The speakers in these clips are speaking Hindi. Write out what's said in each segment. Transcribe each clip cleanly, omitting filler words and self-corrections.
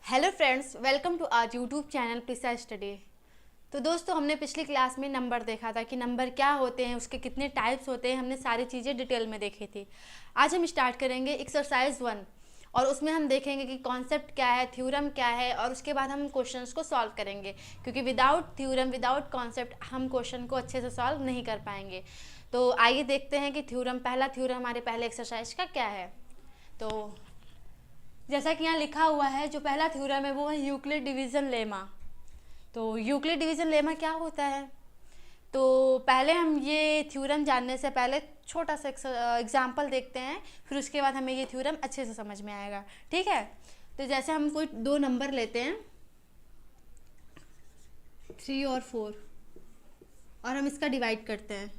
Hello friends, welcome to our YouTube channel precise study. तो दोस्तों, हमने पिछली क्लास में नंबर देखा था कि नंबर क्या होते हैं, उसके कितने टाइप्स होते हैं, हमने सारी चीज़ें डिटेल में देखी थी। आज हम स्टार्ट करेंगे एक्सरसाइज 1 और उसमें हम देखेंगे कि कॉन्सेप्ट क्या है, थ्योरम क्या है, और उसके बाद हम क्वेश्चंस को सॉल्व करेंगे, क्योंकि विदाउट थ्योरम विदाउट कॉन्सेप्ट हम क्वेश्चन को अच्छे से सॉल्व नहीं कर पाएंगे। तो आइए देखते हैं कि थ्योरम, पहला थ्योरम हमारे पहले एक्सरसाइज का क्या है। तो जैसा कि यहाँ लिखा हुआ है, जो पहला थ्योरम है वो है यूक्लिड डिवीज़न लेमा। तो यूक्लिड डिवीज़न लेमा क्या होता है, तो पहले हम ये थ्योरम जानने से पहले छोटा सा एग्जांपल देखते हैं, फिर उसके बाद हमें ये थ्योरम अच्छे से समझ में आएगा। ठीक है, तो जैसे हम कोई दो नंबर लेते हैं 3 और 4 और हम इसका डिवाइड करते हैं।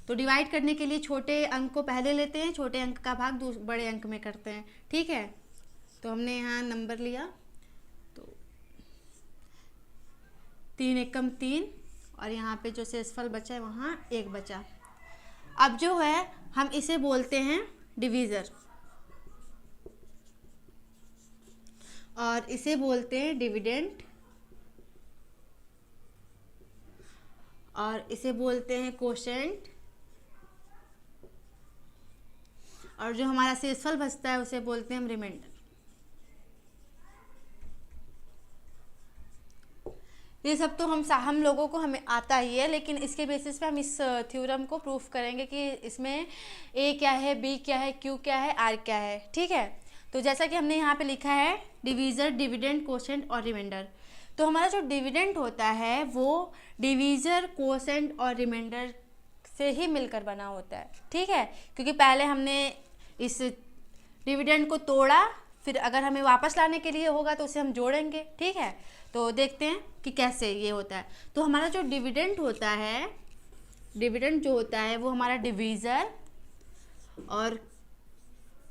तो डिवाइड करने के लिए छोटे अंक को पहले लेते हैं, छोटे अंक का भाग बड़े अंक में करते हैं। ठीक है, तो हमने यहाँ नंबर लिया, तो 3 एकम 3 और यहाँ पे जो शेषफल बचा है वहाँ 1 बचा। अब जो है हम इसे बोलते हैं डिवीज़र और इसे बोलते हैं डिविडेंड और इसे बोलते हैं कोशेंट, और जो हमारा शेषफल बचता है उसे बोलते हैं हम रिमाइंडर। ये सब तो हम लोगों को हमें आता ही है, लेकिन इसके बेसिस पे हम इस थ्योरम को प्रूफ करेंगे कि इसमें ए क्या है, बी क्या है, क्यू क्या है, आर क्या है। ठीक है, तो जैसा कि हमने यहाँ पे लिखा है डिवीज़र, डिविडेंड, कोशेंट और रिमाइंडर। तो हमारा जो डिविडेंड होता है वो डिवीज़र, कोशेंट और रिमाइंडर से ही मिलकर बना होता है। ठीक है, क्योंकि पहले हमने इस डिविडेंड को तोड़ा, फिर अगर हमें वापस लाने के लिए होगा तो उसे हम जोड़ेंगे। ठीक है, तो देखते हैं कि कैसे ये होता है। तो हमारा जो डिविडेंड होता है, डिविडेंड जो होता है वो हमारा डिवीज़र और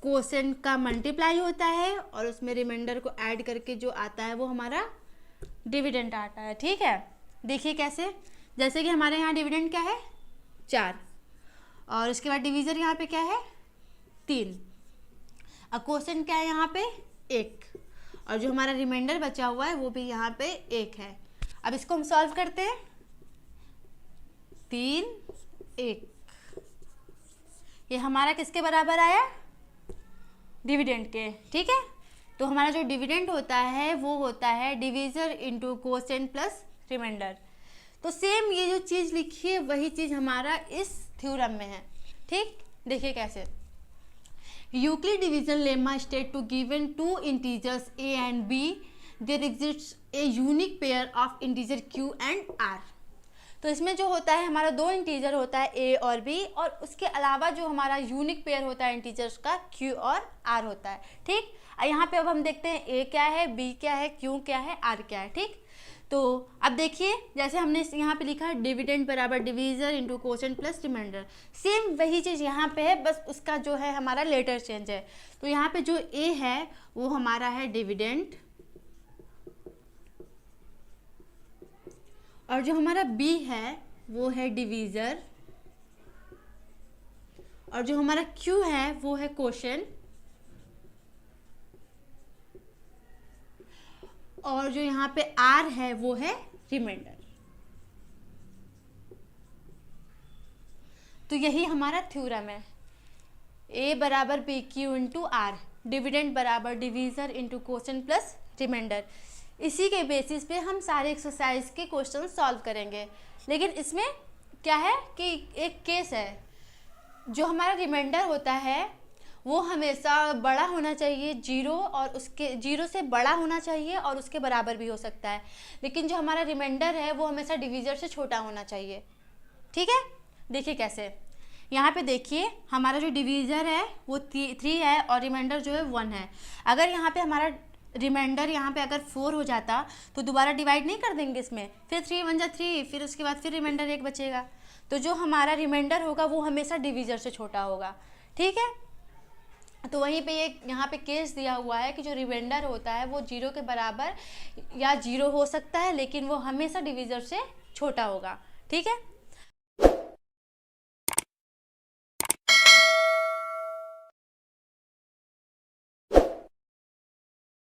कोसेंट का मल्टीप्लाई होता है और उसमें रिमाइंडर को ऐड करके जो आता है वो हमारा डिविडेंड आता है। ठीक है, देखिए कैसे, जैसे कि हमारे यहाँ डिविडेंड क्या है 4 और उसके बाद डिवीज़र यहाँ पे क्या है 3 और कोसेंट क्या है यहाँ पे 1 और जो हमारा रिमाइंडर बचा हुआ है वो भी यहाँ पे 1 है। अब इसको हम सॉल्व करते हैं, 3 1, ये हमारा किसके बराबर आया, डिविडेंड के। ठीक है, तो हमारा जो डिविडेंड होता है वो होता है divisor into quotient plus remainder. तो सेम ये जो चीज़ लिखी है वही चीज़ हमारा इस थ्योरम में है। ठीक, देखिए कैसे, Euclid division lemma state to given two integers a and b there exists a unique pair of integer q and r। तो इसमें जो होता है हमारा दो इंटीजर होता है a और b और उसके अलावा जो हमारा यूनिक पेयर होता है इंटीजर्स का q और r होता है। ठीक, यहाँ पे अब हम देखते हैं a क्या है, b क्या है, q क्या है, r क्या है। ठीक, तो अब देखिए जैसे हमने यहाँ पे लिखा है डिविडेंड बराबर divisor into quotient plus remainder, same वही चीज़ यहाँ पे है, बस उसका जो है हमारा लेटर चेंज है। तो यहाँ पे जो ए है वो हमारा है डिविडेंड और जो हमारा बी है वो है डिवीज़र और जो हमारा क्यू है वो है कोसेंट और जो यहाँ पे आर है वो है रिमाइंडर। तो यही हमारा थ्योरम है, ए बराबर B Q into R, dividend बराबर divisor into quotient plus reminder. इसी के बेसिस पे हम सारे एक्सरसाइज के क्वेश्चन सॉल्व करेंगे। लेकिन इसमें क्या है कि एक केस है, जो हमारा रिमाइंडर होता है वो हमेशा बड़ा होना चाहिए 0 और उसके 0 से बड़ा होना चाहिए और उसके बराबर भी हो सकता है, लेकिन जो हमारा रिमाइंडर है वो हमेशा डिवीज़र से छोटा होना चाहिए। ठीक है, देखिए कैसे, यहाँ पे देखिए हमारा जो डिवीज़र है वो 3 है और रिमाइंडर जो है 1 है। अगर यहाँ पे हमारा रिमाइंडर यहाँ पे अगर 4 हो जाता तो दोबारा डिवाइड नहीं कर देंगे इसमें, फिर 3 1 जा 3, फिर उसके बाद फिर रिमाइंडर 1 बचेगा। तो जो हमारा रिमाइंडर होगा वो हमेशा डिवीज़र से छोटा होगा। ठीक है, तो वहीं पे ये यहाँ पे केस दिया हुआ है कि जो रिमाइंडर होता है वो 0 के बराबर या 0 हो सकता है, लेकिन वो हमेशा डिवीज़र से छोटा होगा। ठीक है,